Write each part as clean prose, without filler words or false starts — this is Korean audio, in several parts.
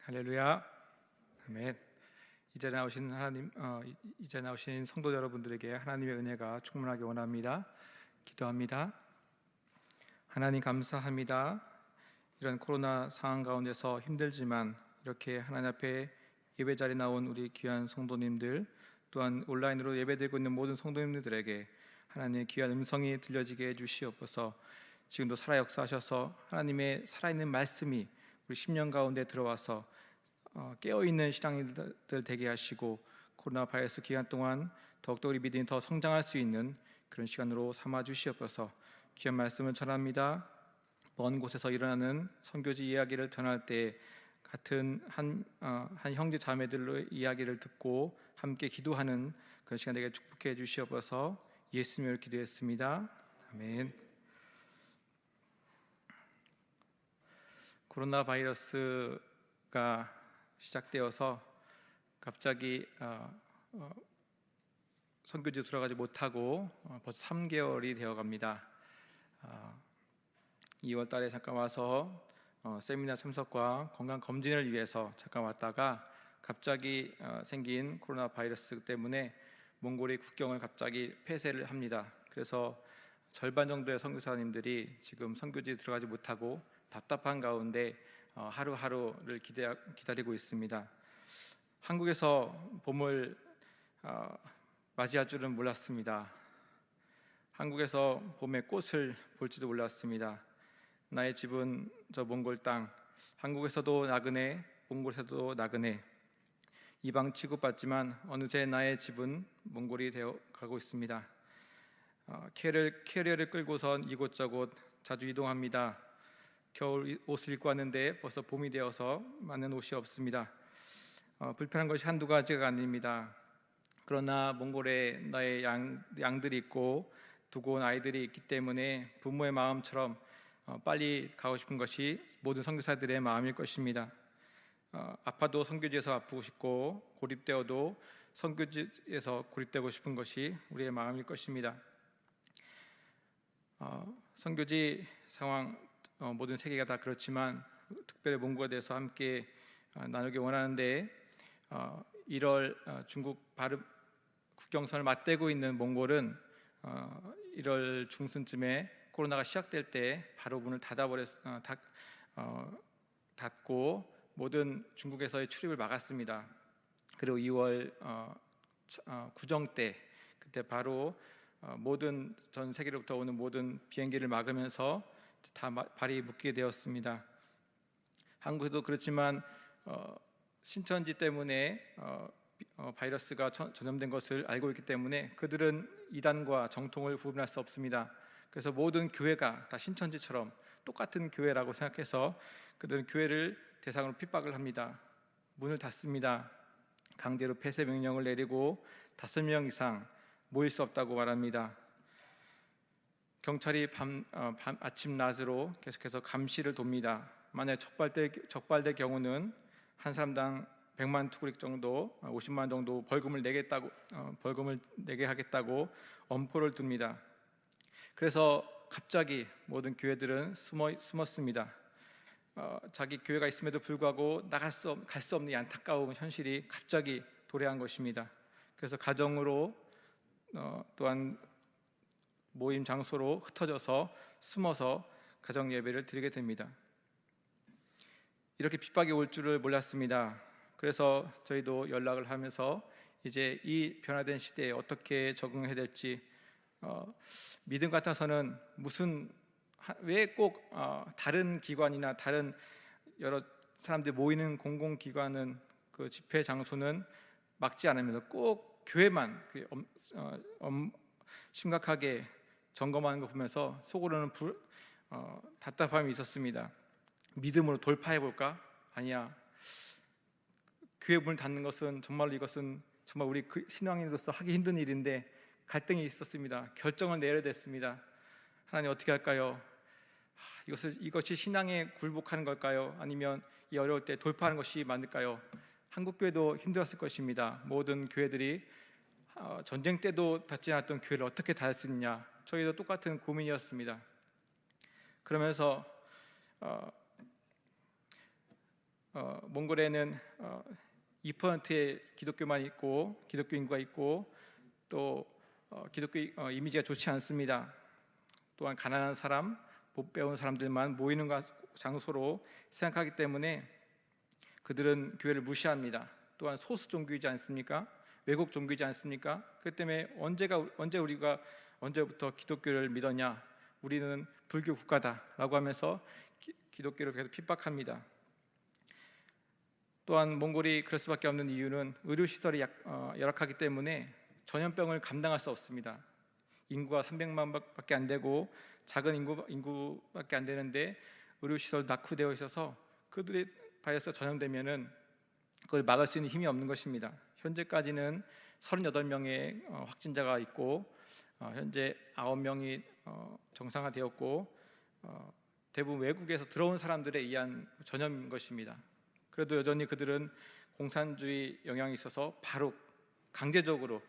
할렐루야. 아멘. 이제 나오신 성도 여러분들에게 하나님의 은혜가 충만하게 원합니다. 기도합니다. 하나님 감사합니다. 이런 코로나 상황 가운데서 힘들지만 이렇게 하나님 앞에 예배 자리에 나온 우리 귀한 성도님들, 또한 온라인으로 예배드리고 있는 모든 성도님들에게 하나님의 귀한 음성이 들려지게 해주시옵소서. 지금도 살아 역사하셔서 하나님의 살아있는 말씀이 우리 심령 가운데 들어와서 깨어있는 신앙인들 되게 하시고, 코로나 바이러스 기간 동안 더욱더 우리 믿음이 더 성장할 수 있는 그런 시간으로 삼아 주시옵소서. 귀한 말씀을 전합니다. 먼 곳에서 일어나는 선교지 이야기를 전할 때 같은 한 형제 자매들의 이야기를 듣고 함께 기도하는 그런 시간 되게 축복해 주시옵소서. 예수님을 기도했습니다. 아멘. 코로나 바이러스가 시작되어서 갑자기 선교지 들어가지 못하고 벌써 3개월이 되어 갑니다. 2월 달에 잠깐 와서 세미나 참석과 건강 검진을 위해서 잠깐 왔다가 갑자기 생긴 코로나 바이러스 때문에 몽골이 국경을 갑자기 폐쇄를 합니다. 그래서 절반 정도의 선교사님들이 지금 선교지에 들어가지 못하고 답답한 가운데 하루하루를 기다리고 있습니다. 한국에서 봄을 맞이할 줄은 몰랐습니다. 한국에서 봄의 꽃을 볼지도 몰랐습니다. 나의 집은 저 몽골 땅, 한국에서도 나그네, 몽골에서도 나그네, 이방 취급받지만 어느새 나의 집은 몽골이 되어 가고 있습니다. 캐리어를 끌고선 이곳저곳 자주 이동합니다. 겨울 옷을 입고 왔는데 벌써 봄이 되어서 맞는 옷이 없습니다. 불편한 것이 한두 가지가 아닙니다. 그러나 몽골에 나의 양들이 있고 두고 온 아이들이 있기 때문에 부모의 마음처럼 빨리 가고 싶은 것이 모든 선교사들의 마음일 것입니다. 아파도 선교지에서 아프고 싶고 고립되어도 선교지에서 고립되고 싶은 것이 우리의 마음일 것입니다. 선교지 상황 모든 세계가 다 그렇지만 특별히 몽골에 대해서 함께 나누기 원하는데, 1월 중국 국경선을 맞대고 있는 몽골은 1월 중순쯤에 코로나가 시작될 때 바로 문을 닫고 모든 중국에서의 출입을 막았습니다. 그리고 2월 구정 때 그때 바로 모든 전 세계로부터 오는 모든 비행기를 막으면서 다 발이 묶이게 되었습니다. 한국에도 그렇지만 신천지 때문에 바이러스가 전염된 것을 알고 있기 때문에 그들은 이단과 정통을 구분할 수 없습니다. 그래서 모든 교회가 다 신천지처럼 똑같은 교회라고 생각해서 그들은 교회를 대상으로 핍박을 합니다. 문을 닫습니다. 강제로 폐쇄 명령을 내리고 5명 이상 모일 수 없다고 말합니다. 경찰이 아침 낮으로 계속해서 감시를 돕니다. 만약 적발될 경우는 한 사람당 100만 투구릭 정도, 50만 정도 벌금을 내게 하겠다고 엄포를 둡니다. 그래서 갑자기 모든 교회들은 숨었습니다. 자기 교회가 있음에도 불구하고 갈 수 없는 이 안타까운 현실이 갑자기 도래한 것입니다. 그래서 가정으로 또한 모임 장소로 흩어져서 숨어서 가정 예배를 드리게 됩니다. 이렇게 핍박이 올 줄을 몰랐습니다. 그래서 저희도 연락을 하면서 이제 이 변화된 시대에 어떻게 적응해야 될지, 믿음 같아서는 왜 꼭 다른 기관이나 다른 여러 사람들이 모이는 공공기관은 그 집회 장소는 막지 않으면서 꼭 교회만 심각하게 점검하는 거 보면서 속으로는 답답함이 있었습니다. 믿음으로 돌파해 볼까? 아니야. 교회 문을 닫는 것은 이것은 정말 우리 신앙인으로서 하기 힘든 일인데 갈등이 있었습니다. 결정을 내려야 됐습니다. 하나님 어떻게 할까요? 이것이 신앙에 굴복하는 걸까요? 아니면 이 어려울 때 돌파하는 것이 맞을까요? 한국 교회도 힘들었을 것입니다. 모든 교회들이 전쟁 때도 닫지 않았던 교회를 어떻게 닫을 수 있느냐, 저희도 똑같은 고민이었습니다. 그러면서 몽골에는 2%의 기독교만 있고 기독교 인구가 있고 또 기독교 이미지가 좋지 않습니다. 또한 가난한 사람, 못 배운 사람들만 모이는 장소로 생각하기 때문에 그들은 교회를 무시합니다. 또한 소수 종교이지 않습니까? 외국 종교이지 않습니까? 그렇기 때문에 언제부터 기독교를 믿었냐? 우리는 불교 국가다라고 하면서 기독교를 계속 핍박합니다. 또한 몽골이 그럴 수밖에 없는 이유는 의료시설이 열악하기 때문에 전염병을 감당할 수 없습니다. 인구가 300만밖에 안 되고 작은 인구밖에 안 되는데 의료시설 낙후되어 있어서 그들이 바이러스가 전염되면은 그걸 막을 수 있는 힘이 없는 것입니다. 현재까지는 38명의 확진자가 있고 현재 9명이 정상화되었고 대부분 외국에서 들어온 사람들에 의한 전염인 것입니다. 그래도 여전히 그들은 공산주의 영향이 있어서 바로 강제적으로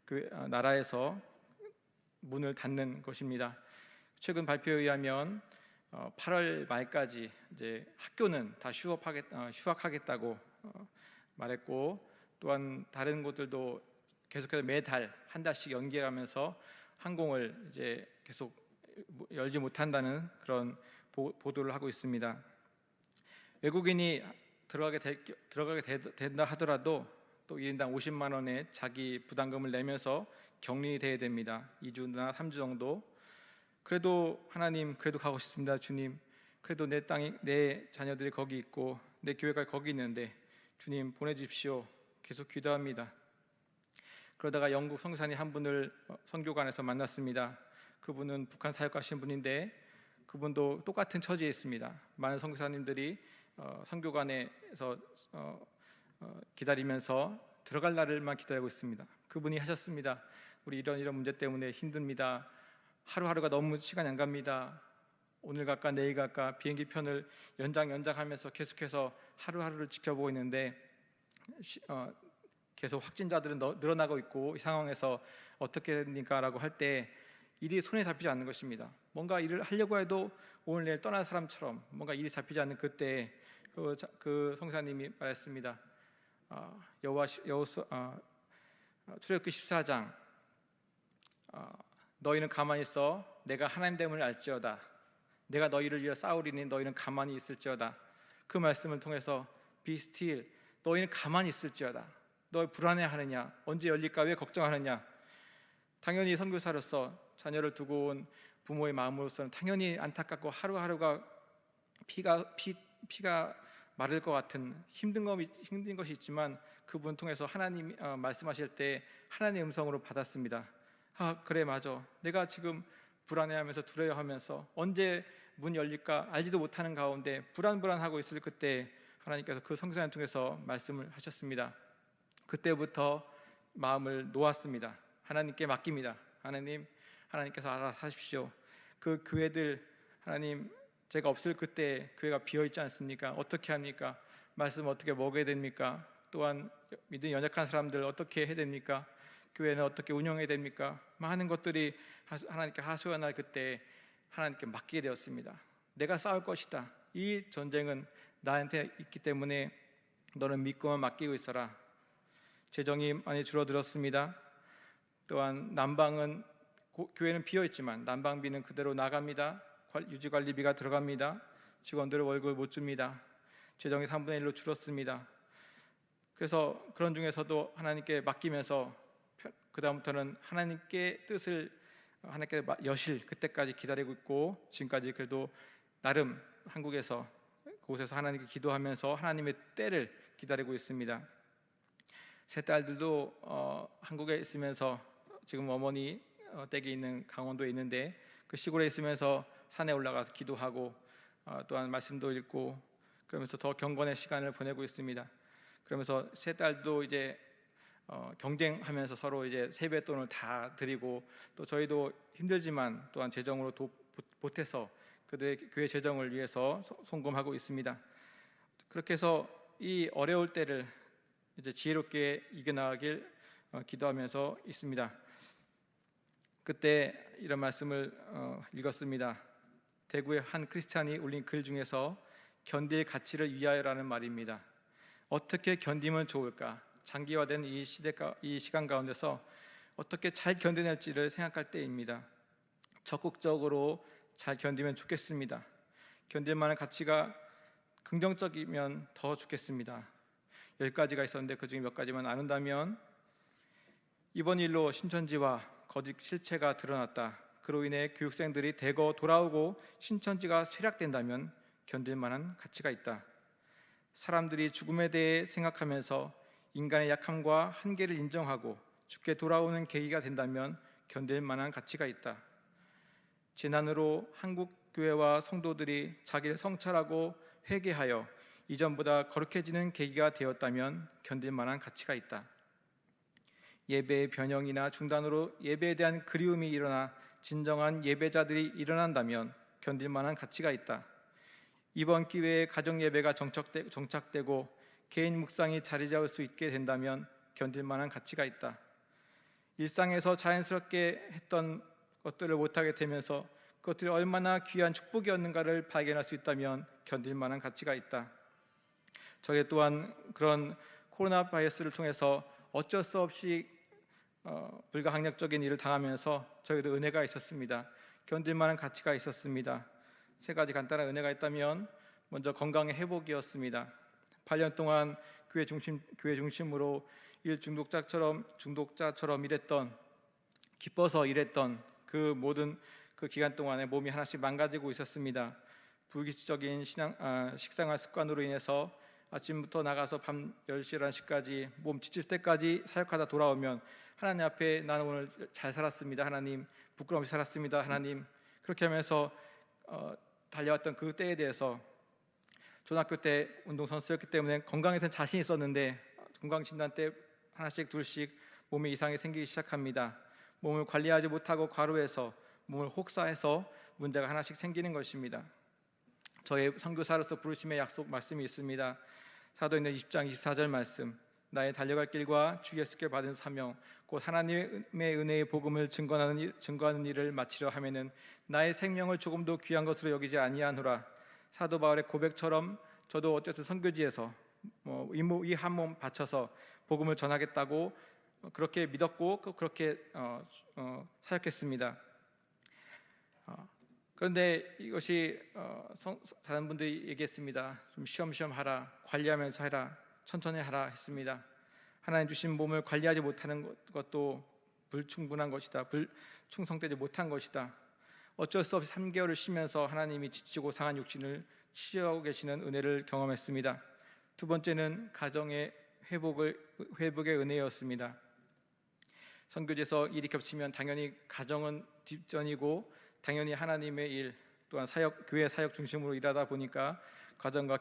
그 나라에서 문을 닫는 것입니다. 최근 발표에 의하면 8월 말까지 이제 학교는 다 휴학하겠다고 말했고, 또한 다른 곳들도 계속해서 매달 한 달씩 연기하면서 항공을 이제 계속 열지 못한다는 그런 보도를 하고 있습니다. 외국인이 들어가게 된다 하더라도 또 1인당 50만 원의 자기 부담금을 내면서 격리돼야 됩니다. 2주나 3주 정도. 그래도 하나님, 그래도 가고 싶습니다. 주님, 그래도 내 자녀들이 거기 있고 내 교회가 거기 있는데 주님 보내주십시오. 계속 기도합니다. 그러다가 영국 선교사님 한 분을 선교관에서 만났습니다. 그분은 북한 사역하신 분인데 그분도 똑같은 처지에 있습니다. 많은 선교사님들이 선교관에서 기다리면서 들어갈 날을만 기다리고 있습니다. 그분이 하셨습니다. 우리 이런 문제 때문에 힘듭니다. 하루하루가 너무 시간이 안 갑니다. 오늘 갈까 내일 갈까 비행기 편을 연장하면서 계속해서 하루하루를 지켜보고 있는데 계속 확진자들은 늘어나고 있고 이 상황에서 어떻게 됩니까? 라고 할 때 일이 손에 잡히지 않는 것입니다. 뭔가 일을 하려고 해도 오늘 내일 떠날 사람처럼 뭔가 일이 잡히지 않는 그때 그 성사님이 말했습니다. 출애굽기 14장 너희는 가만히 있어 내가 하나님됨을 알지어다. 내가 너희를 위하여 싸우리니 너희는 가만히 있을지어다. 그 말씀을 통해서 be still, 너희는 가만히 있을지어다. 너 불안해하느냐? 언제 열릴까? 왜 걱정하느냐? 당연히 선교사로서 자녀를 두고 온 부모의 마음으로서는 당연히 안타깝고 하루하루가 피가 마를 것 같은 힘든 것이 있지만 그분 통해서 하나님 말씀하실 때 하나님의 음성으로 받았습니다. 그래 맞아. 내가 지금 불안해하면서 두려워하면서 언제 문 열릴까 알지도 못하는 가운데 불안하고 있을 그때 하나님께서 그 선교사님 통해서 말씀을 하셨습니다. 그때부터 마음을 놓았습니다. 하나님께 맡깁니다. 하나님께서 알아서 하십시오. 그 교회들 하나님 제가 없을 그때 교회가 비어있지 않습니까? 어떻게 합니까? 말씀 어떻게 먹어야 됩니까? 또한 믿음이 연약한 사람들 어떻게 해야 됩니까? 교회는 어떻게 운영해야 됩니까? 많은 것들이 하나님께 하소연할 날 그때 하나님께 맡기게 되었습니다. 내가 싸울 것이다. 이 전쟁은 나한테 있기 때문에 너는 믿고만 맡기고 있어라. 재정이 많이 줄어들었습니다. 또한 난방은 교회는 비어있지만 난방비는 그대로 나갑니다. 유지관리비가 들어갑니다. 직원들의 월급을 못 줍니다. 재정이 3분의 1로 줄었습니다. 그래서 그런 중에서도 하나님께 맡기면서 그 다음부터는 하나님께 뜻을 하나님께 여실 그때까지 기다리고 있고 지금까지 그래도 나름 한국에서 그곳에서 하나님께 기도하면서 하나님의 때를 기다리고 있습니다. 세 딸들도 한국에 있으면서 지금 어머니 댁에 있는 강원도에 있는데 그 시골에 있으면서 산에 올라가서 기도하고 또한 말씀도 읽고 그러면서 더 경건의 시간을 보내고 있습니다. 그러면서 세 딸도 이제 경쟁하면서 서로 이제 세뱃돈을 다 드리고 또 저희도 힘들지만 또한 재정으로 보태서 그들의 교회 재정을 위해서 송금하고 있습니다. 그렇게 해서 이 어려울 때를 이제 지혜롭게 이겨나가길 기도하면서 있습니다. 그때 이런 말씀을 읽었습니다. 대구의 한 크리스찬이 올린 글 중에서 견딜 가치를 위하여라는 말입니다. 어떻게 견디면 좋을까? 장기화된 이 시간 가운데서 어떻게 잘 견뎌낼지를 생각할 때입니다. 적극적으로 잘 견디면 좋겠습니다. 견딜 만한 가치가 긍정적이면 더 좋겠습니다. 10가지가 있었는데 그중에 몇 가지만 나눈다면, 이번 일로 신천지와 거짓 실체가 드러났다. 그로 인해 교육생들이 대거 돌아오고 신천지가 쇠락된다면 견딜 만한 가치가 있다. 사람들이 죽음에 대해 생각하면서 인간의 약함과 한계를 인정하고 죽게 돌아오는 계기가 된다면 견딜 만한 가치가 있다. 재난으로 한국 교회와 성도들이 자기를 성찰하고 회개하여 이전보다 거룩해지는 계기가 되었다면 견딜 만한 가치가 있다. 예배의 변형이나 중단으로 예배에 대한 그리움이 일어나 진정한 예배자들이 일어난다면 견딜 만한 가치가 있다. 이번 기회에 가정 예배가 정착되고 개인 묵상이 자리 잡을 수 있게 된다면 견딜 만한 가치가 있다. 일상에서 자연스럽게 했던 것들을 못하게 되면서 그것들이 얼마나 귀한 축복이었는가를 발견할 수 있다면 견딜 만한 가치가 있다. 저희 또한 그런 코로나 바이러스를 통해서 어쩔 수 없이 불가항력적인 일을 당하면서 저희도 은혜가 있었습니다. 견딜 만한 가치가 있었습니다. 3가지 간단한 은혜가 있다면, 먼저 건강의 회복이었습니다. 8년 동안 교회 중심으로 중독자처럼 일했던, 기뻐서 일했던 그 모든 그 기간 동안에 몸이 하나씩 망가지고 있었습니다. 불규칙적인 식생활 습관으로 인해서 아침부터 나가서 밤 10시, 11시까지 몸 지칠 때까지 사역하다 돌아오면 하나님 앞에 나는 오늘 잘 살았습니다. 하나님, 부끄러움 없이 살았습니다. 하나님, 그렇게 하면서 달려왔던 그 때에 대해서, 초등학교 때 운동선수였기 때문에 건강에 대한 자신이 있었는데 건강진단 때 하나씩 둘씩 몸에 이상이 생기기 시작합니다. 몸을 관리하지 못하고 과로해서 몸을 혹사해서 문제가 하나씩 생기는 것입니다. 저의 선교사로서 부르심의 약속 말씀이 있습니다. 사도행전 20장 24절 말씀, 나의 달려갈 길과 주 예수께 받은 사명 곧 하나님의 은혜의 복음을 증거하는 일을 마치려 하면은 나의 생명을 조금도 귀한 것으로 여기지 아니하노라. 사도 바울의 고백처럼 저도 어쨌든 선교지에서 이 한 몸 바쳐서 복음을 전하겠다고 그렇게 믿었고 그렇게 사역했습니다. 그런데 이것이 다른 분들이 얘기했습니다. 좀 쉬엄쉬엄 하라, 관리하면서 해라, 천천히 하라 했습니다. 하나님 주신 몸을 관리하지 못하는 것도 불충분한 것이다, 충성되지 못한 것이다. 어쩔 수 없이 3개월을 쉬면서 하나님이 지치고 상한 육신을 치유하고 계시는 은혜를 경험했습니다. 2번째는 가정의 회복의 은혜였습니다. 선교지에서 일이 겹치면 당연히 가정은 뒷전이고 당연히 하나님의 일 또한 교회 사역 중심으로 일하다 보니까 가정과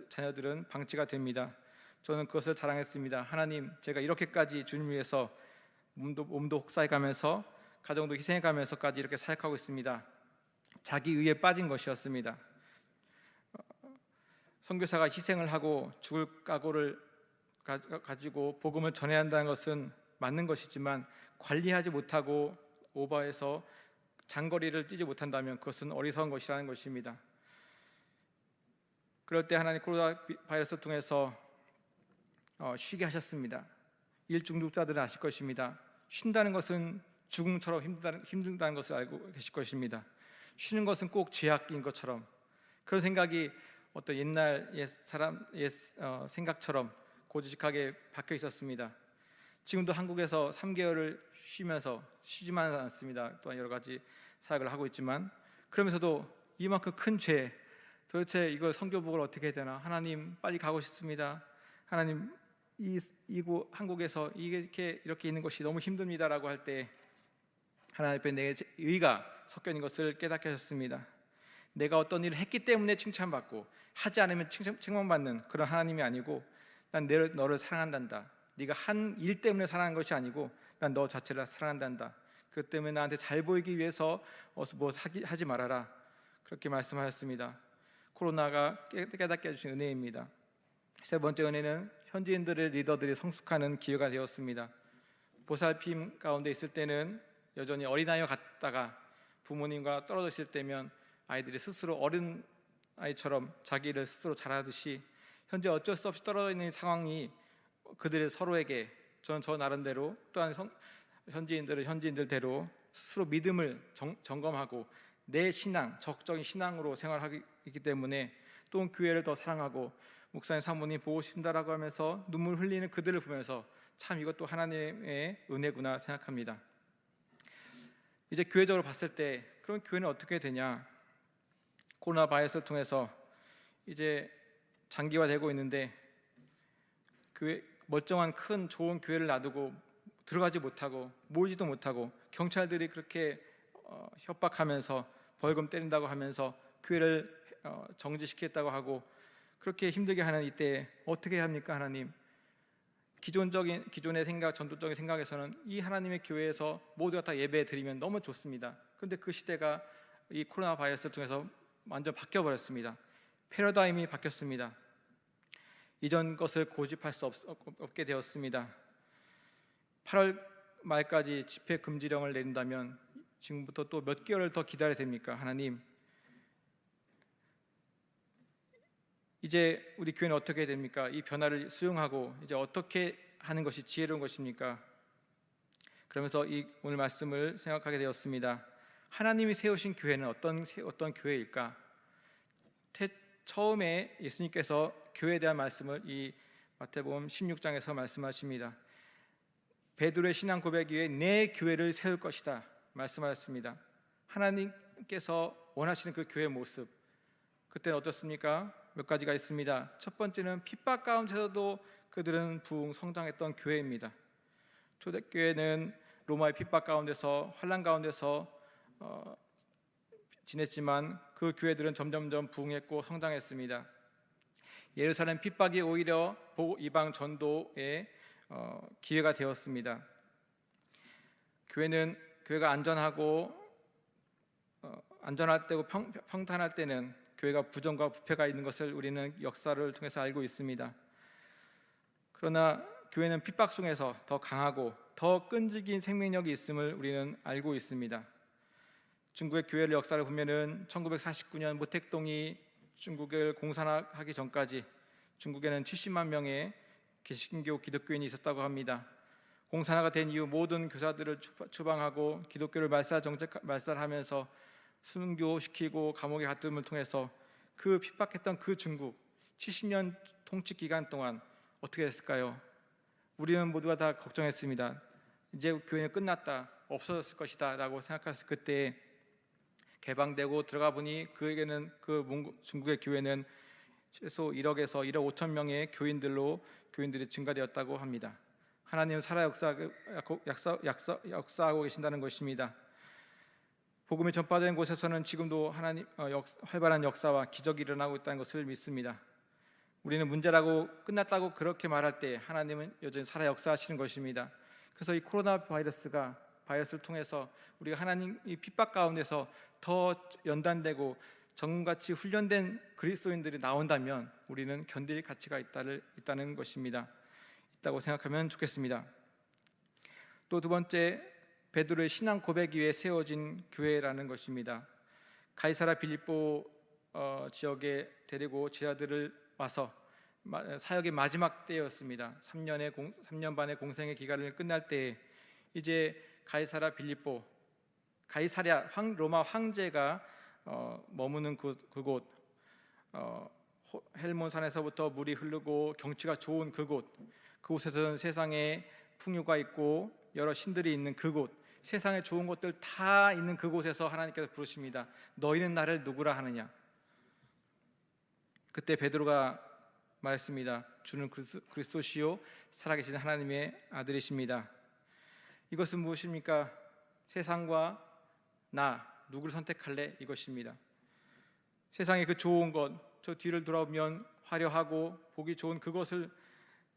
자녀들은 방치가 됩니다. 저는 그것을 자랑했습니다. 하나님, 제가 이렇게까지 주님 위해서 몸도 혹사해가면서 가정도 희생해가면서까지 이렇게 사역하고 있습니다. 자기 의에 빠진 것이었습니다. 선교사가 희생을 하고 죽을 각오를 가지고 복음을 전해야 한다는 것은 맞는 것이지만 관리하지 못하고 오버해서 장거리를 뛰지 못한다면 그것은 어리석은 것이라는 것입니다. 그럴 때 하나님 코로나 바이러스를 통해서 쉬게 하셨습니다. 일 중독자들은 아실 것입니다. 쉰다는 것은 죽음처럼 힘들다는 것을 알고 계실 것입니다. 쉬는 것은 꼭 죄악인 것처럼, 그런 생각이 어떤 옛날 생각처럼 고지식하게 박혀 있었습니다. 지금도 한국에서 3개월을 쉬지만 않습니다. 또한 여러 가지 사역을 하고 있지만, 그러면서도 이만큼 큰 죄, 도대체 이걸 선교복을 어떻게 해야 되나? 하나님, 빨리 가고 싶습니다. 하나님, 한국에서 이렇게 있는 것이 너무 힘듭니다라고 할 때 하나님 앞에 내 의가 섞여 있는 것을 깨닫게 하셨습니다. 내가 어떤 일을 했기 때문에 칭찬받고 하지 않으면 책망받는 그런 하나님이 아니고, 난 너를 사랑한단다. 네가 한 일 때문에 사랑하는 것이 아니고 난 너 자체를 사랑한단다. 그 때문에 나한테 잘 보이기 위해서 하지 말아라. 그렇게 말씀하셨습니다. 코로나가 깨닫게 해주신 은혜입니다. 3번째 은혜는 현지인들의 리더들이 성숙하는 기회가 되었습니다. 보살핌 가운데 있을 때는 여전히 어린아이와 같다가 부모님과 떨어져 있을 때면 아이들이 스스로 아이처럼 자기를 스스로 잘하듯이 현재 어쩔 수 없이 떨어져 있는 상황이 그들의 서로에게 저는 저 나름대로 또한 현지인들은 현지인들대로 스스로 믿음을 점검하고 내 신앙, 적극적인 신앙으로 생활하기 때문에 또 교회를 더 사랑하고 목사님 사모님 보고 싶다라고 하면서 눈물 흘리는 그들을 보면서 참 이것도 하나님의 은혜구나 생각합니다. 이제 교회적으로 봤을 때 그럼 교회는 어떻게 되냐? 코로나 바이러스를 통해서 이제 장기화되고 있는데 교회 멀쩡한 큰 좋은 교회를 놔두고 들어가지 못하고 모이지도 못하고 경찰들이 그렇게 협박하면서 벌금 때린다고 하면서 교회를 정지시키겠다고 하고 그렇게 힘들게 하는 이때 어떻게 합니까? 하나님, 기존의 생각, 전통적인 생각에서는 이 하나님의 교회에서 모두가 다 예배 드리면 너무 좋습니다. 그런데 그 시대가 이 코로나 바이러스를 통해서 완전 바뀌어 버렸습니다. 패러다임이 바뀌었습니다. 이전 것을 고집할 수 없게 되었습니다. 8월 말까지 집회 금지령을 내린다면 지금부터 또 몇 개월을 더 기다려야 됩니까? 하나님, 이제 우리 교회는 어떻게 됩니까? 이 변화를 수용하고 이제 어떻게 하는 것이 지혜로운 것입니까? 그러면서 이 오늘 말씀을 생각하게 되었습니다. 하나님이 세우신 교회는 어떤 교회일까? 처음에 예수님께서 교회에 대한 말씀을 이 마태복음 16장에서 말씀하십니다. 베드로의 신앙 고백 위에 내 교회를 세울 것이다 말씀하셨습니다. 하나님께서 원하시는 그 교회의 모습, 그때는 어떻습니까? 몇 가지가 있습니다. 첫 번째는 핍박 가운데서도 그들은 부흥 성장했던 교회입니다. 초대교회는 로마의 핍박 가운데서 환난 가운데서 지냈지만 그 교회들은 점점점 부흥했고 성장했습니다. 예루살렘 핍박이 오히려 이방 전도의 기회가 되었습니다. 교회가 안전하고 안전할 때고 평탄할 때는 교회가 부정과 부패가 있는 것을 우리는 역사를 통해서 알고 있습니다. 그러나 교회는 핍박 속에서 더 강하고 더 끈질긴 생명력이 있음을 우리는 알고 있습니다. 중국의 교회의 역사를 보면은 1949년 모택동이 중국을 공산화하기 전까지 중국에는 70만 명의 개신교 기독교인이 있었다고 합니다. 공산화가 된 이후 모든 교사들을 추방하고 기독교를 말살하면서 순교시키고 감옥에 가두음을 통해서 그 핍박했던 그 중국 70년 통치 기간 동안 어떻게 됐을까요? 우리는 모두가 다 걱정했습니다. 이제 교회는 끝났다, 없어졌을 것이다 라고 생각했을 그때 개방되고 들어가 보니 그에게는 중국의 교회는 최소 1억에서 1억 5천 명의 교인들이 증가되었다고 합니다. 하나님은 살아 역사하고 계신다는 것입니다. 복음이 전파된 곳에서는 지금도 하나님 활발한 역사와 기적이 일어나고 있다는 것을 믿습니다. 우리는 문제라고 끝났다고 그렇게 말할 때 하나님은 여전히 살아 역사하시는 것입니다. 그래서 이 코로나 바이러스를 통해서 우리가 하나님의 핍박 가운데서 더 연단되고 전같이 훈련된 그리스도인들이 나온다면 우리는 견딜 가치가 있다는 것입니다. 있다고 생각하면 좋겠습니다. 또 두 번째, 베드로의 신앙 고백 위에 세워진 교회라는 것입니다. 가이사랴 빌립보 지역에 데리고 제자들을 와서 사역의 마지막 때였습니다. 3년 반의 공생의 기간을 끝날 때 이제 가이사랴 로마 황제가 머무는 그곳, 헬몬산에서부터 물이 흐르고 경치가 좋은 그곳에서는 세상에 풍요가 있고 여러 신들이 있는 그곳, 세상에 좋은 것들 다 있는 그곳에서 하나님께서 부르십니다. 너희는 나를 누구라 하느냐? 그때 베드로가 말했습니다. 주는 그리스도시요 살아계신 하나님의 아들이십니다. 이것은 무엇입니까? 세상과 나 누구를 선택할래? 이것입니다. 세상의 그 좋은 것, 저 뒤를 돌아보면 화려하고 보기 좋은 그것을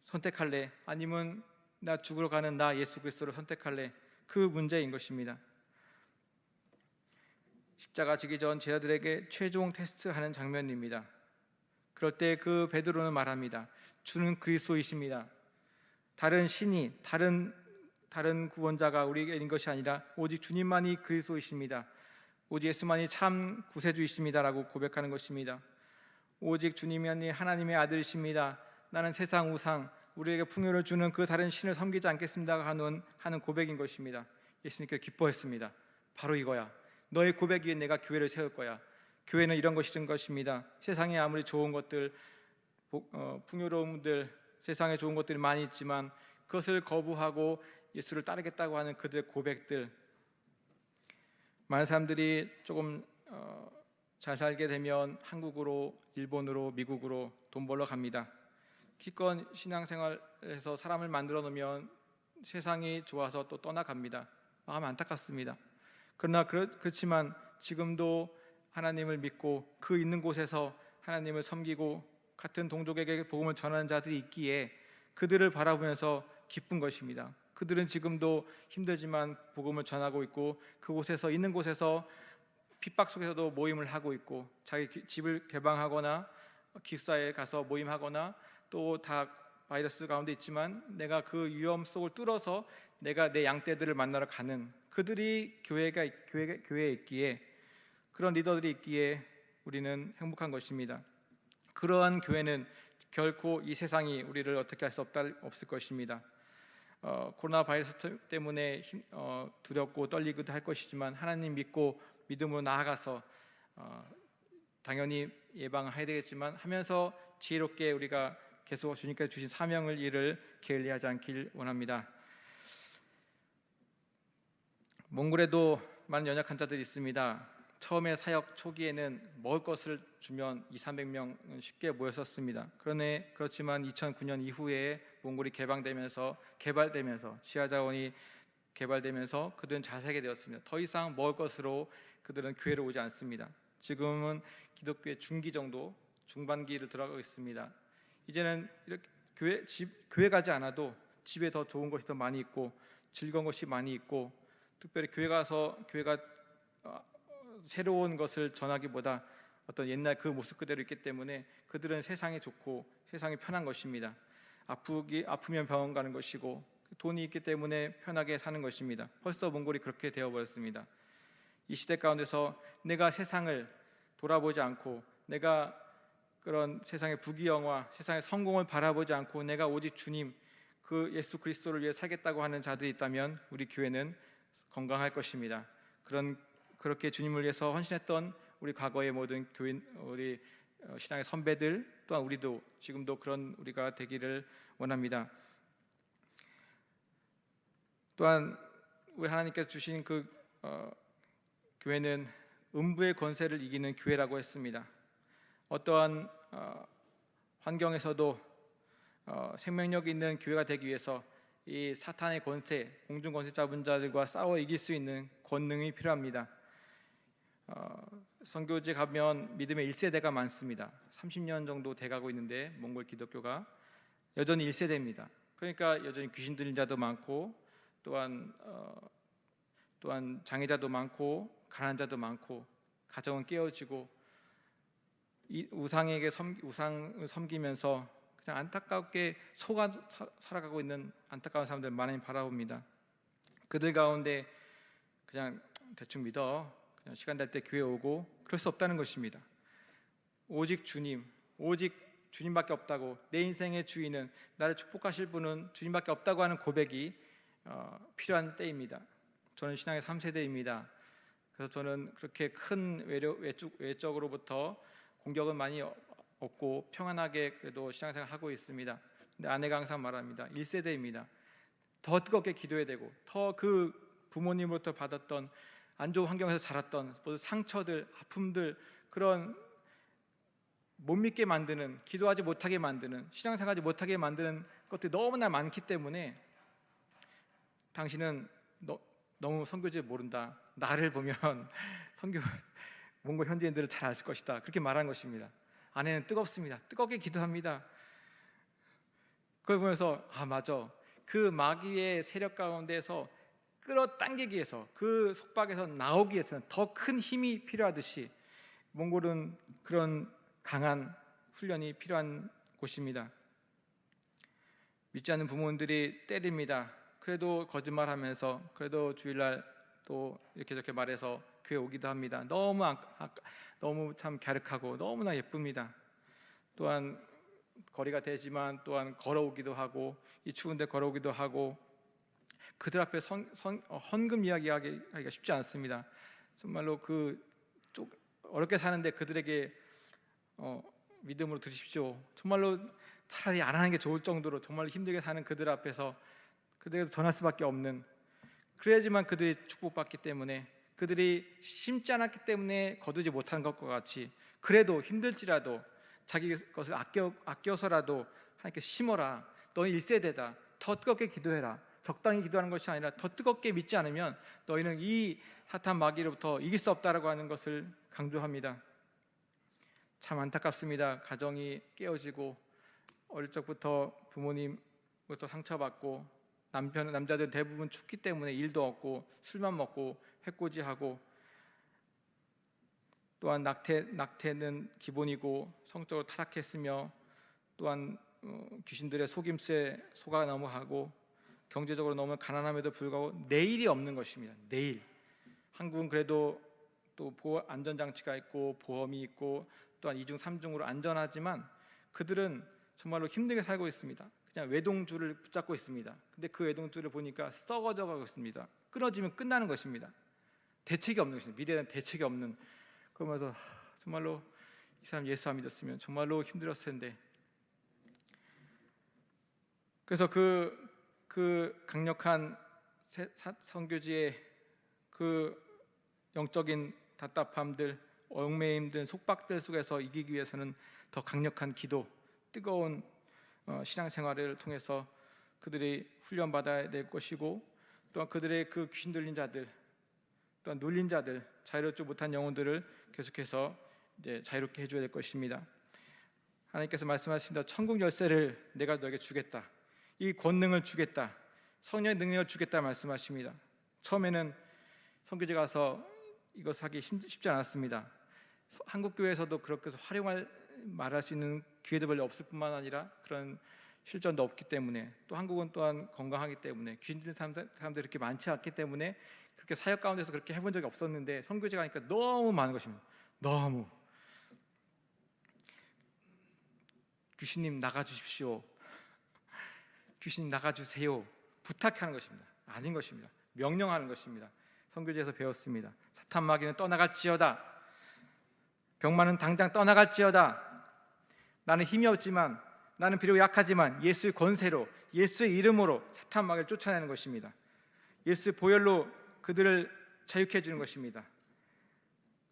선택할래? 아니면 나 죽으러 가는 나 예수 그리스도를 선택할래? 그 문제인 것입니다. 십자가 지기 전 제자들에게 최종 테스트하는 장면입니다. 그럴 때 그 베드로는 말합니다. 주는 그리스도이십니다. 다른 신이 다른 구원자가 우리에게 있는 것이 아니라 오직 주님만이 그리스도이십니다. 오직 예수만이 참 구세주이십니다라고 고백하는 것입니다. 오직 주님이 하나님의 아들이십니다. 나는 세상 우상, 우리에게 풍요를 주는 그 다른 신을 섬기지 않겠습니다 하는 고백인 것입니다. 예수님께서 기뻐했습니다. 바로 이거야. 너의 고백 위에 내가 교회를 세울 거야. 교회는 이런 것인 것입니다. 세상에 아무리 좋은 것들, 풍요로움들, 세상에 좋은 것들이 많이 있지만 그것을 거부하고 예수를 따르겠다고 하는 그들의 고백들, 많은 사람들이 조금 잘 살게 되면 한국으로, 일본으로, 미국으로 돈 벌러 갑니다. 기껏 신앙생활에서 사람을 만들어 놓으면 세상이 좋아서 또 떠나갑니다. 마음 안타깝습니다. 그러나 그렇지만 지금도 하나님을 믿고 그 있는 곳에서 하나님을 섬기고 같은 동족에게 복음을 전하는 자들이 있기에 그들을 바라보면서 기쁜 것입니다. 그들은 지금도 힘들지만 복음을 전하고 있고 그곳에서 있는 곳에서 핍박 속에서도 모임을 하고 있고 자기 집을 개방하거나 기숙사에 가서 모임하거나 또 다 바이러스 가운데 있지만 내가 그 위험 속을 뚫어서 내가 내 양떼들을 만나러 가는 그들이 교회에 있기에, 그런 리더들이 있기에 우리는 행복한 것입니다. 그러한 교회는 결코 이 세상이 우리를 어떻게 할 수 없을 것입니다. 코로나 바이러스 때문에 두렵고 떨리기도 할 것이지만 하나님 믿고 믿음으로 나아가서 당연히 예방해야 되겠지만 하면서 지혜롭게 우리가 계속 주님께서 주신 사명을 이를 게을리하지 않길 원합니다. 몽골에도 많은 연약한 자들이 있습니다. 처음에 사역 초기에는 먹을 것을 주면 200~300명 쉽게 모였었습니다. 그렇지만 2009년 이후에 몽골이 개발되면서 지하자원이 개발되면서 그들은 잘 살게 되었습니다. 더 이상 먹을 것으로 그들은 교회로 오지 않습니다. 지금은 기독교의 중기 정도, 중반기를 들어가고 있습니다. 이제는 이렇게 교회 가지 않아도 집에 더 좋은 것이 더 많이 있고 즐거운 것이 많이 있고, 특별히 교회가 새로운 것을 전하기보다 어떤 옛날 그 모습 그대로 있기 때문에 그들은 세상이 좋고 세상이 편한 것입니다. 아프면 병원 가는 것이고 돈이 있기 때문에 편하게 사는 것입니다. 벌써 몽골이 그렇게 되어버렸습니다. 이 시대 가운데서 내가 세상을 돌아보지 않고 내가 그런 세상의 부귀영화, 세상의 성공을 바라보지 않고 내가 오직 주님, 그 예수 그리스도를 위해 살겠다고 하는 자들이 있다면 우리 교회는 건강할 것입니다. 그렇게 주님을 위해서 헌신했던 우리 과거의 모든 우리 신앙의 선배들, 또한 우리도 지금도 그런 우리가 되기를 원합니다. 또한 우리 하나님께서 주신 교회는 음부의 권세를 이기는 교회라고 했습니다. 어떠한 환경에서도 생명력 있는 교회가 되기 위해서 이 사탄의 권세, 공중 권세 잡은 자들과 싸워 이길 수 있는 권능이 필요합니다. 선교지에 가면 믿음의 1세대가 많습니다. 30년 정도 돼가고 있는데 몽골 기독교가 여전히 1세대입니다. 그러니까 여전히 귀신 들린 자도 많고 또한 장애자도 많고 가난한 자도 많고 가정은 깨어지고 우상을 섬기면서 그냥 안타깝게 속아 살아가고 있는 안타까운 사람들 많이 바라봅니다. 그들 가운데 그냥 대충 믿어, 그냥 시간 될 때 교회 오고, 그럴 수 없다는 것입니다. 오직 주님밖에 없다고, 내 인생의 주인은, 나를 축복하실 분은 주님밖에 없다고 하는 고백이 필요한 때입니다. 저는 신앙의 3세대입니다. 그래서 저는 그렇게 큰 외적으로부터 공격은 많이 없고 평안하게 그래도 신앙생활 하고 있습니다. 근데 아내가 항상 말합니다. 1세대입니다. 더 뜨겁게 기도해야 되고, 더 그 부모님으로부터 받았던 안 좋은 환경에서 자랐던 모든 상처들, 아픔들, 그런 못 믿게 만드는, 기도하지 못하게 만드는, 신앙생활하지 못하게 만드는 것들이 너무나 많기 때문에 당신은 너무 선교지를 모른다. 나를 보면 몽골 현지인들을 잘 알 것이다. 그렇게 말한 것입니다. 아내는 뜨겁습니다. 뜨겁게 기도합니다. 그걸 보면서 맞아. 그 마귀의 세력 가운데서 끌어당기기 위해서, 그 속박에서 나오기 위해서는 더 큰 힘이 필요하듯이 몽골은 그런 강한 훈련이 필요한 곳입니다. 믿지 않는 부모님들이 때립니다. 그래도 거짓말하면서 그래도 주일날 또 이렇게 저렇게 말해서 교회 오기도 합니다. 너무 참 갸륵하고 너무나 예쁩니다. 또한 거리가 되지만 또한 걸어오기도 하고 이 추운데 걸어오기도 하고 그들 앞에 헌금 이야기하기가 쉽지 않습니다. 정말로 어렵게 사는데 그들에게 믿음으로 드십시오. 정말로 차라리 안 하는 게 좋을 정도로 정말 힘들게 사는 그들 앞에서 그들에게 전할 수밖에 없는, 그래야지만 그들이 축복받기 때문에, 그들이 심지 않았기 때문에 거두지 못한 것과 같이 그래도 힘들지라도 자기 것을 아껴서라도 하나님께 심어라. 너희 1세대다. 더 뜨겁게 기도해라. 적당히 기도하는 것이 아니라 더 뜨겁게 믿지 않으면 너희는 이 사탄 마귀로부터 이길 수 없다라고 하는 것을 강조합니다. 참 안타깝습니다. 가정이 깨어지고 어릴 적부터 부모님부터 상처받고 남자들 대부분 춥기 때문에 일도 없고 술만 먹고 해코지하고, 또한 낙태는 기본이고 성적으로 타락했으며, 또한 귀신들의 속임수에 속아 넘어가고 경제적으로 너무 가난함에도 불구하고 내일이 없는 것입니다. 내일. 한국은 그래도 또 안전장치가 있고 보험이 있고 또한 2중 3중으로 안전하지만 그들은 정말로 힘들게 살고 있습니다. 그냥 외동줄을 붙잡고 있습니다. 근데 그 외동줄을 보니까 썩어져 가고 있습니다. 끊어지면 끝나는 것입니다. 대책이 없는 것입니다. 미래에 대한 대책이 없는. 그러면서 정말로 이 사람 예수 안 믿었으면 정말로 힘들었을 텐데. 그래서 그 강력한 선교지의 그 영적인 답답함들, 얽매임들, 속박들 속에서 이기기 위해서는 더 강력한 기도, 뜨거운 신앙생활을 통해서 그들이 훈련받아야 될 것이고, 또한 그들의 그 귀신 들린 자들, 또한 눌린 자들, 자유롭지 못한 영혼들을 계속해서 이제 자유롭게 해줘야 될 것입니다. 하나님께서 말씀하십니다. 천국 열쇠를 내가 너에게 주겠다. 이 권능을 주겠다. 성령의 능력을 주겠다 말씀하십니다. 처음에는 선교지 가서 이것 하기 쉽지 않았습니다. 한국 교회에서도 그렇게 해서 말할 수 있는 기회도 별로 없을 뿐만 아니라 그런 실전도 없기 때문에, 또 한국은 또한 건강하기 때문에 귀신 들린 사람들이 그렇게 많지 않기 때문에 그렇게 사역 가운데서 그렇게 해본 적이 없었는데 선교지 가니까 너무 많은 것입니다. 너무. 귀신님 나가주십시오. 귀신님 나가주세요. 부탁하는 것입니다. 아닌 것입니다. 명령하는 것입니다. 선교지에서 배웠습니다. 사탄 마귀는 떠나갈지어다. 병마는 당장 떠나갈지어다. 나는 힘이 없지만, 나는 비록 약하지만 예수의 권세로, 예수의 이름으로 사탄 마귀를 쫓아내는 것입니다. 예수의 보혈로 그들을 자유케 해주는 것입니다.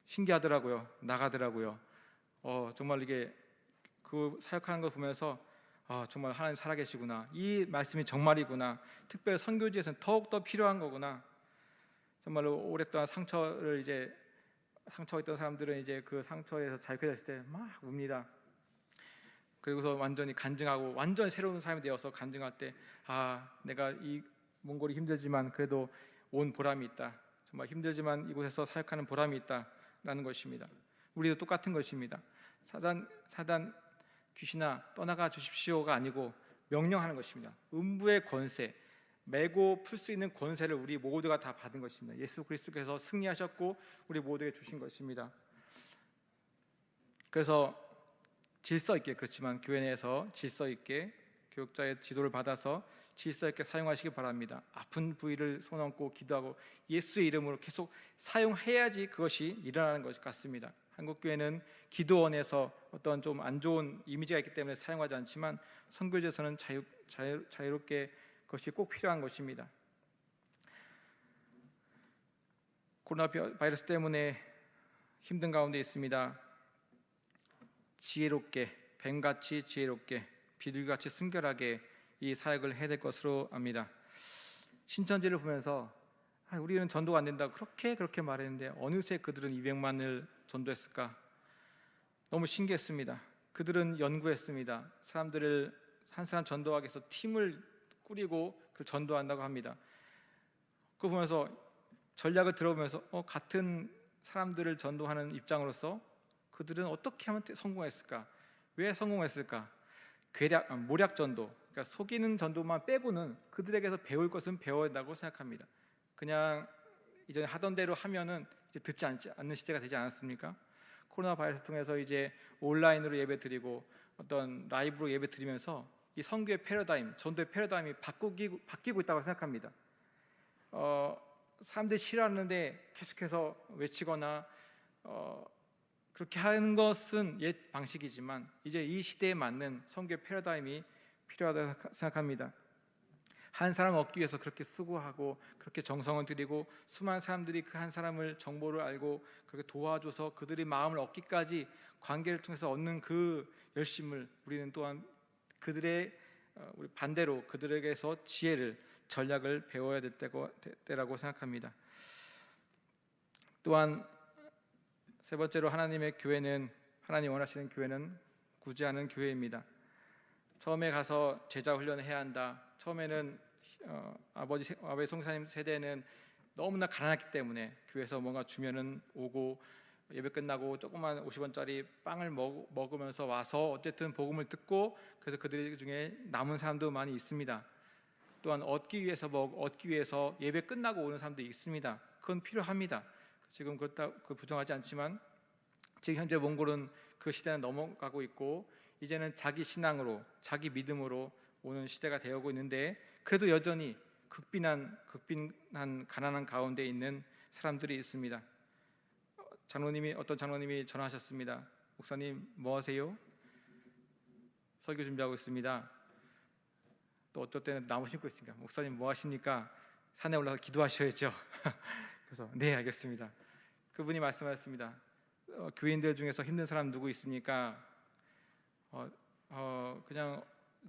신기하더라고요. 나가더라고요. 정말 이게 그 사역하는 거 보면서 정말 하나님 살아계시구나. 이 말씀이 정말이구나. 특별히 선교지에서는 더욱더 필요한 거구나. 정말로 오랫동안 상처가 있던 사람들은 이제 그 상처에서 자유케 됐을 때 막 웁니다. 그리고서 완전히 간증하고 완전 새로운 사람이 되어서 간증할 때 내가 이 몽골이 힘들지만 그래도 온 보람이 있다. 정말 힘들지만 이곳에서 사역하는 보람이 있다라는 것입니다. 우리도 똑같은 것입니다. 사단 귀신아 떠나가 주십시오가 아니고 명령하는 것입니다. 음부의 권세, 메고 풀 수 있는 권세를 우리 모두가 다 받은 것입니다. 예수 그리스도께서 승리하셨고 우리 모두에게 주신 것입니다. 그래서 질서 있게, 그렇지만 교회 내에서 질서 있게 교육자의 지도를 받아서 질서 있게 사용하시기 바랍니다. 아픈 부위를 손 얹고 기도하고 예수의 이름으로 계속 사용해야지 그것이 일어나는 것 같습니다. 한국 교회는 기도원에서 어떤 좀 안 좋은 이미지가 있기 때문에 사용하지 않지만 선교지에서는 자유롭게 그것이 꼭 필요한 것입니다. 코로나 바이러스 때문에 힘든 가운데 있습니다. 지혜롭게, 뱀같이 지혜롭게, 비둘기같이 순결하게 이 사역을 해야 될 것으로 압니다. 신천지를 보면서 우리는 전도가 안 된다고 그렇게 말했는데 어느새 그들은 200만을 전도했을까? 너무 신기했습니다. 그들은 연구했습니다. 사람들을 한 사람 전도하기 위해서 팀을 꾸리고 그 전도한다고 합니다. 그거 보면서 전략을 들어보면서 같은 사람들을 전도하는 입장으로서 그들은 어떻게 하면 성공했을까? 왜 성공했을까? 모략 전도, 그러니까 속이는 전도만 빼고는 그들에게서 배울 것은 배워야 한다고 생각합니다. 그냥 이전에 하던 대로 하면은 이제 듣지 않는 시대가 되지 않았습니까? 코로나 바이러스 통해서 이제 온라인으로 예배 드리고 어떤 라이브로 예배 드리면서 이 선교의 패러다임, 전도의 패러다임이 바뀌고 있다고 생각합니다. 사람들이 싫어하는데 계속해서 외치거나 그렇게 하는 것은 옛 방식이지만 이제 이 시대에 맞는 선교의 패러다임이 필요하다고 생각합니다. 한 사람 얻기 위해서 그렇게 수고하고 그렇게 정성을 들이고 수많은 사람들이 그 한 사람을 정보를 알고 그렇게 도와줘서 그들의 마음을 얻기까지 관계를 통해서 얻는 그 열심을 우리는 또한 그들의 우리 반대로 그들에게서 지혜를 전략을 배워야 될 때라고 생각합니다. 또한 세 번째로 하나님의 교회는 하나님 원하시는 교회는 구제하는 교회입니다. 처음에 가서 제자 훈련을 해야 한다. 처음에는 아버지 송사님 세대는 너무나 가난했기 때문에 교회에서 뭔가 주면은 오고 예배 끝나고 조그만 50원짜리 빵을 먹으면서 와서 어쨌든 복음을 듣고 그래서 그들 중에 남은 사람도 많이 있습니다. 또한 얻기 위해서 예배 끝나고 오는 사람도 있습니다. 그건 필요합니다. 지금 그렇다 부정하지 않지만 지금 현재 몽골은 그 시대는 넘어가고 있고 이제는 자기 신앙으로 자기 믿음으로 오는 시대가 되어오고 있는데 그래도 여전히 극빈한 가난한 가운데 있는 사람들이 있습니다. 어떤 장로님이 전화하셨습니다. 목사님 뭐 하세요? 설교 준비하고 있습니다. 또 어쩔 때는 나무 심고 있습니다. 목사님 뭐 하십니까? 산에 올라가 기도하셔야죠. 그래서 네 알겠습니다. 그분이 말씀하셨습니다. 교인들 중에서 힘든 사람 누구 있습니까? 그냥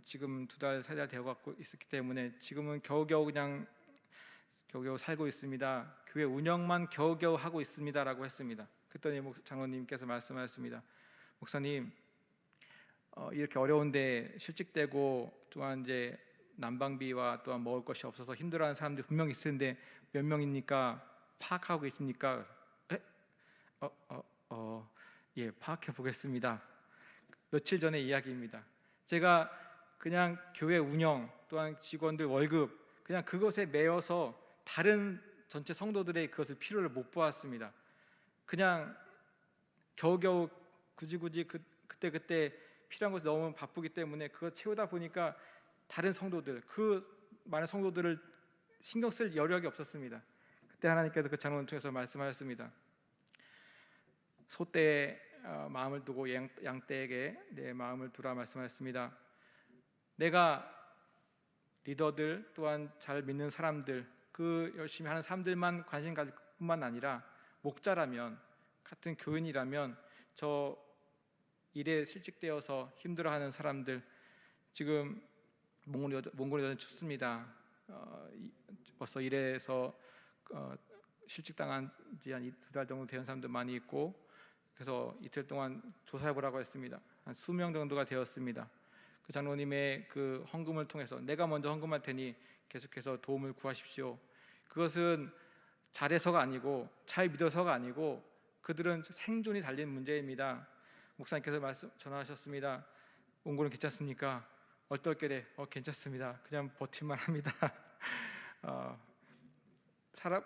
지금 2달, 3달 되어갖고 있었기 때문에 지금은 겨우겨우 살고 있습니다. 교회 운영만 겨우겨우 하고 있습니다라고 했습니다. 그랬더니 장로님께서 말씀하셨습니다. 목사님 이렇게 어려운데 실직되고 또한 이제 난방비와 또한 먹을 것이 없어서 힘들어하는 사람들이 분명히 있을 텐데 몇 명입니까? 파악하고 있습니까? 예, 파악해 보겠습니다. 며칠 전의 이야기입니다. 제가 그냥 교회 운영 또한 직원들 월급 그냥 그것에 매여서 다른 전체 성도들의 그것을 필요를 못 보았습니다. 그냥 겨우겨우 굳이 그때 필요한 것이 너무 바쁘기 때문에 그거 채우다 보니까 다른 성도들 그 많은 성도들을 신경 쓸 여력이 없었습니다. 그때 하나님께서 그 장로를 통해서 말씀하셨습니다. 소떼에 마음을 두고 양떼에게 내 마음을 두라 말씀하셨습니다. 내가 리더들 또한 잘 믿는 사람들 그 열심히 하는 사람들만 관심 가질 뿐만 아니라 목자라면 같은 교인이라면 저 일에 실직되어서 힘들어하는 사람들 지금 몽골이 여전히 춥습니다. 벌써 일에서 실직당한 지 한 2달 정도 된 사람들 많이 있고 그래서 이틀 동안 조사해보라고 했습니다. 한 수명 정도가 되었습니다. 그 장로님의 그 헌금을 통해서 내가 먼저 헌금할 테니 계속해서 도움을 구하십시오. 그것은 잘해서가 아니고 잘 믿어서가 아니고 그들은 생존이 달린 문제입니다. 목사님께서 전화하셨습니다. 몽골은 괜찮습니까? 얼떨결에 괜찮습니다. 그냥 버틸만 합니다.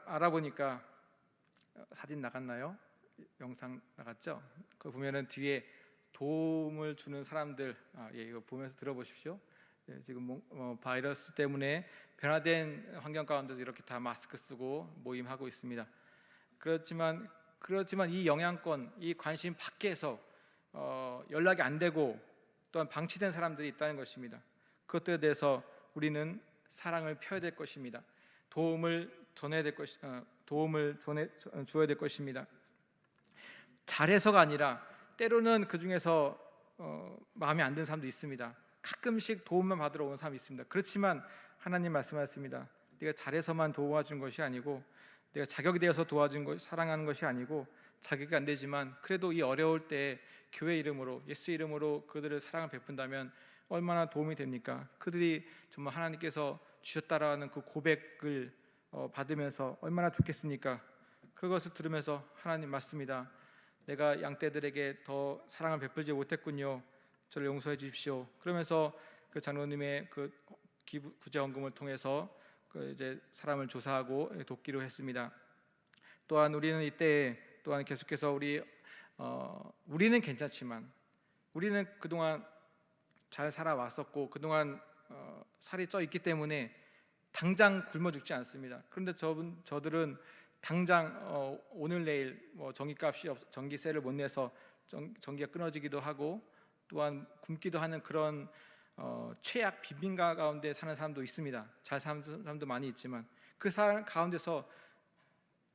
알아보니까 사진 나갔나요? 영상 나갔죠? 그거 보면은 뒤에 도움을 주는 사람들 이거 보면서 들어보십시오. 지금 바이러스 때문에 변화된 환경 가운데서 이렇게 다 마스크 쓰고 모임하고 있습니다. 그렇지만 이 영향권, 이 관심 밖에서 연락이 안 되고 또한 방치된 사람들이 있다는 것입니다. 그것들에 대해서 우리는 사랑을 펴야 될 것입니다. 도움을 줘야 될 것입니다. 잘해서가 아니라 때로는 그 중에서 마음에 안 드는 사람도 있습니다. 가끔씩 도움만 받으러 오는 사람이 있습니다. 그렇지만 하나님 말씀하셨습니다. 네가 잘해서만 도와준 것이 아니고 내가 자격이 되어서 도와준 것, 사랑하는 것이 아니고 자격이 안 되지만 그래도 이 어려울 때 교회 이름으로 예수 이름으로 그들을 사랑을 베푼다면 얼마나 도움이 됩니까? 그들이 정말 하나님께서 주셨다라는 그 고백을 받으면서 얼마나 좋겠습니까? 그것을 들으면서 하나님 맞습니다. 내가 양떼들에게 더 사랑을 베풀지 못했군요. 저를 용서해 주십시오. 그러면서 그 장로님의 그 구제 헌금을 통해서 이제 사람을 조사하고 돕기로 했습니다. 또한 우리는 이때 또한 계속해서 우리는 괜찮지만 우리는 그동안 잘 살아왔었고 그동안 살이 쪄 있기 때문에 당장 굶어 죽지 않습니다. 그런데 저들은 당장 오늘 내일 전기값이 전기세를 못 내서 전기가 끊어지기도 하고 또한 굶기도 하는 그런 최악 빈민가 가운데 사는 사람도 있습니다. 잘 사는 사람도 많이 있지만 그 사람 가운데서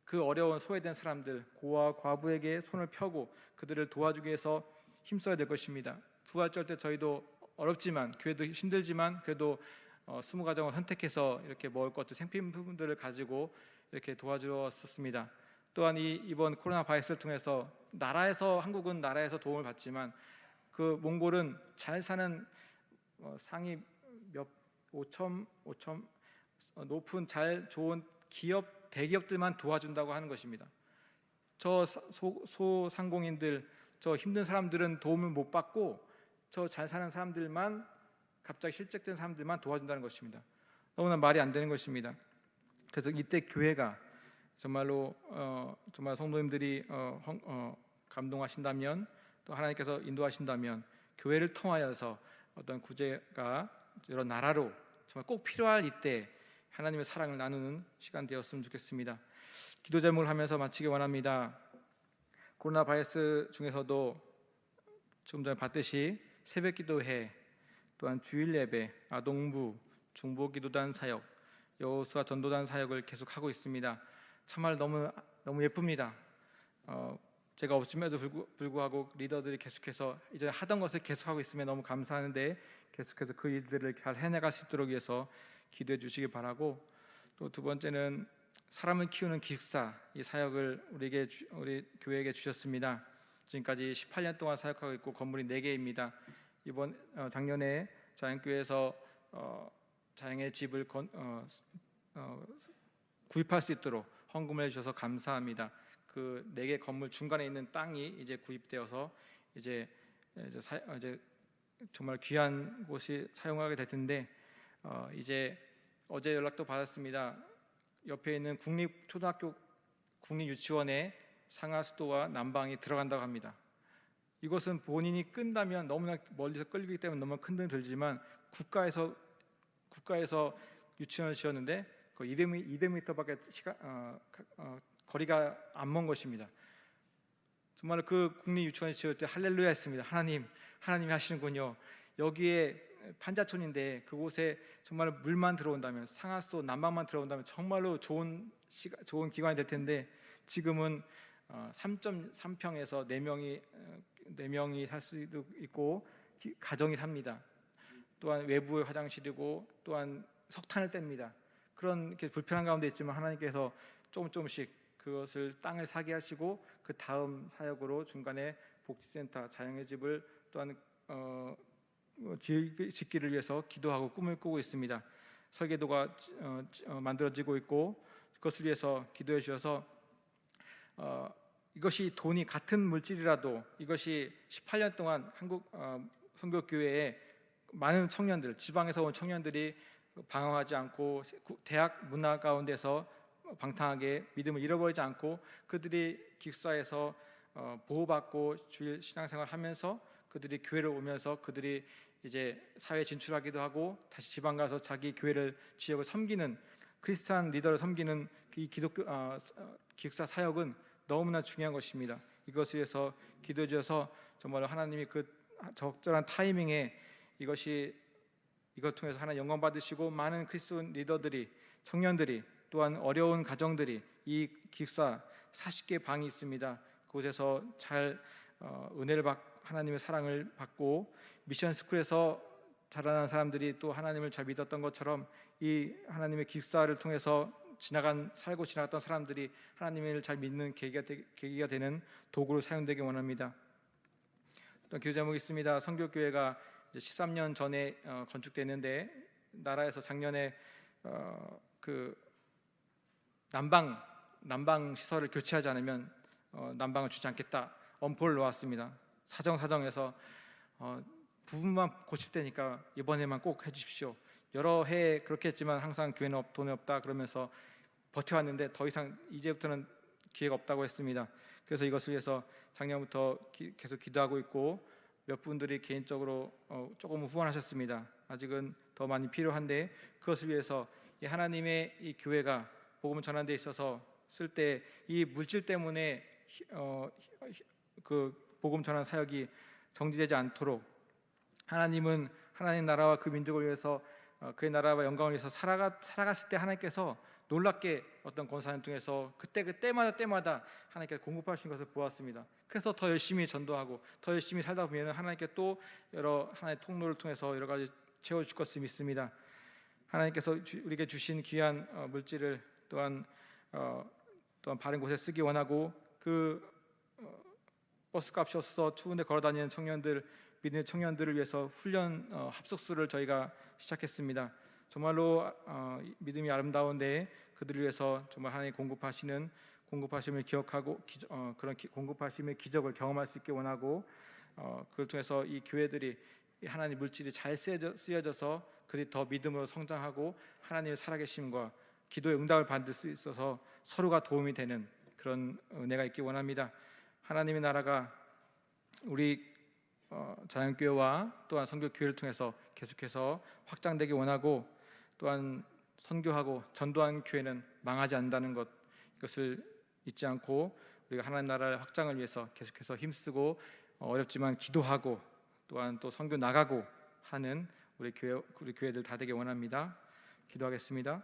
그 어려운 소외된 사람들, 고아와 과부에게 손을 펴고 그들을 도와주기 위해서 힘써야 될 것입니다. 부활절 때 저희도 어렵지만 교회도 힘들지만 그래도 20가정을 선택해서 이렇게 먹을 것들 생필품들을 가지고 이렇게 도와주었습니다. 또한 이번 코로나 바이러스를 통해서 한국은 나라에서 도움을 받지만 그 몽골은 잘 사는 상위 몇 5천 높은 잘 좋은 대기업들만 도와준다고 하는 것입니다. 저 소상공인들, 저 힘든 사람들은 도움을 못 받고 저 잘 사는 사람들만, 갑자기 실직된 사람들만 도와준다는 것입니다. 너무나 말이 안 되는 것입니다. 그래서 이때 교회가 정말로 정말 성도님들이 감동하신다면, 또 하나님께서 인도하신다면 교회를 통하여서 어떤 구제가 여러 나라로 정말 꼭 필요할 이때 하나님의 사랑을 나누는 시간 되었으면 좋겠습니다. 기도 제목을 하면서 마치기 원합니다. 코로나 바이러스 중에서도 조금 전에 봤듯이 새벽 기도회, 또한 주일 예배, 아동부, 중보기도단 사역, 여호수아 전도단 사역을 계속하고 있습니다. 참말 너무 예쁩니다. 제가 없음에도 불구하고 리더들이 계속해서 이제 하던 것을 계속하고 있으면 너무 감사하는데 계속해서 그 일들을 잘 해나갈 수 있도록 위해서 기도해 주시기 바라고, 또 두 번째는 사람을 키우는 기숙사, 이 사역을 우리 교회에게 주셨습니다. 지금까지 18년 동안 사역하고 있고 건물이 4개입니다. 이번 작년에 자연교회에서 자연의 집을 구입할 수 있도록 헌금을 해주셔서 감사합니다. 그 4개 건물 중간에 있는 땅이 이제 구입되어서 이제 정말 귀한 곳이 사용하게 될 텐데 이제 어제 연락도 받았습니다. 옆에 있는 국립초등학교 국립유치원에 상하수도와 난방이 들어간다고 합니다. 이것은 본인이 끈다면 너무나 멀리서 끌리기 때문에 너무 큰 돈이 들지만 국가에서 유치원을 지었는데 그 200m밖에 거리가 안 먼 것입니다. 정말 그 국립유치원을 지을 때 할렐루야 했습니다. 하나님이 하시는군요. 여기에 판자촌인데 그곳에 정말 물만 들어온다면, 상하수도 난방만 들어온다면 정말로 좋은 기관이 될 텐데 지금은 3.3평에서 4명이 살 수도 있고 가정이 삽니다. 또한 외부의 화장실이고 또한 석탄을 뗍니다. 그런 이렇게 불편한 가운데 있지만 하나님께서 조금씩 그것을 땅을 사게 하시고 그 다음 사역으로 중간에 복지센터, 자영의 집을 또한 짓기를 위해서 기도하고 꿈을 꾸고 있습니다. 설계도가 만들어지고 있고 그것을 위해서 기도해 주셔서 이것이 돈이 같은 물질이라도 이것이 18년 동안 한국 선교교회에 많은 청년들, 지방에서 온 청년들이 방황하지 않고 대학 문화 가운데서 방탕하게 믿음을 잃어버리지 않고 그들이 기숙사에서 보호받고 주일 신앙생활 하면서 그들이 교회를 오면서 그들이 이제 사회에 진출하기도 하고 다시 지방 가서 자기 교회를 지역을 섬기는 크리스찬 리더를 섬기는 이 기독교 기숙사 사역은 너무나 중요한 것입니다. 이것을 위해서 기도해 주셔서 정말 하나님이 그 적절한 타이밍에 이것 통해서 하나님 영광 받으시고 많은 크리스천 리더들이, 청년들이, 또한 어려운 가정들이 이 기숙사 40개 방이 있습니다. 그곳에서 잘 은혜를 하나님의 사랑을 받고 미션 스쿨에서 자라난 사람들이 또 하나님을 잘 믿었던 것처럼 이 하나님의 기숙사를 통해서 살고 지나갔던 사람들이 하나님을 잘 믿는 계기가 되는 도구로 사용되기 원합니다. 또 교회 제목이 있습니다. 선교교회가 13년 전에 건축됐는데 나라에서 작년에 그 난방 시설을 교체하지 않으면 난방을 주지 않겠다 엄포를 놓았습니다. 사정해서 부분만 고칠 테니까 이번에만 꼭 해주십시오. 여러 해 그렇게 했지만 항상 교회는 돈이 없다 그러면서 버텨왔는데 더 이상 이제부터는 기회가 없다고 했습니다. 그래서 이것을 위해서 작년부터 계속 기도하고 있고 몇 분들이 개인적으로 조금 후원하셨습니다. 아직은 더 많이 필요한데 그것을 위해서 이 하나님의 이 교회가 복음 전하는 데 있어서 쓸 때 이 물질 때문에 그 복음 전하는 사역이 정지되지 않도록 하나님은 하나님 나라와 그 민족을 위해서 그의 나라와 영광을 위해서 살아갔을 때 하나님께서 놀랍게 어떤 권사님 통해서 때마다 하나님께서 공급하신 것을 보았습니다. 그래서 더 열심히 전도하고 더 열심히 살다 보면 하나님께 또 여러 하나의 통로를 통해서 여러 가지 채워줄 것을 믿습니다. 하나님께서 우리에게 주신 귀한 물질을 또한 바른 곳에 쓰기 원하고 그 버스값이 없어서 추운데 걸어다니는 청년들, 믿는 청년들을 위해서 훈련 합숙소를 저희가 시작했습니다. 정말로 믿음이 아름다운데 그들을 위해서 정말 하나님 공급하심을 기억하고 그런 공급하심의 기적을 경험할 수 있게 원하고 그걸 통해서 이 교회들이 하나님 물질이 잘 쓰여져서 그들이 더 믿음으로 성장하고 하나님의 살아계심과 기도의 응답을 받을 수 있어서 서로가 도움이 되는 그런 은혜가 있기 원합니다. 하나님의 나라가 우리 자연교회와 또한 선교교회를 통해서 계속해서 확장되기 원하고 또한 선교하고 전도한 교회는 망하지 않는다는 것, 이것을 잊지 않고 우리가 하나님 나라의 확장을 위해서 계속해서 힘쓰고 어렵지만 기도하고 또한 또 선교 나가고 하는 우리 교회들 다 되기 원합니다. 기도하겠습니다.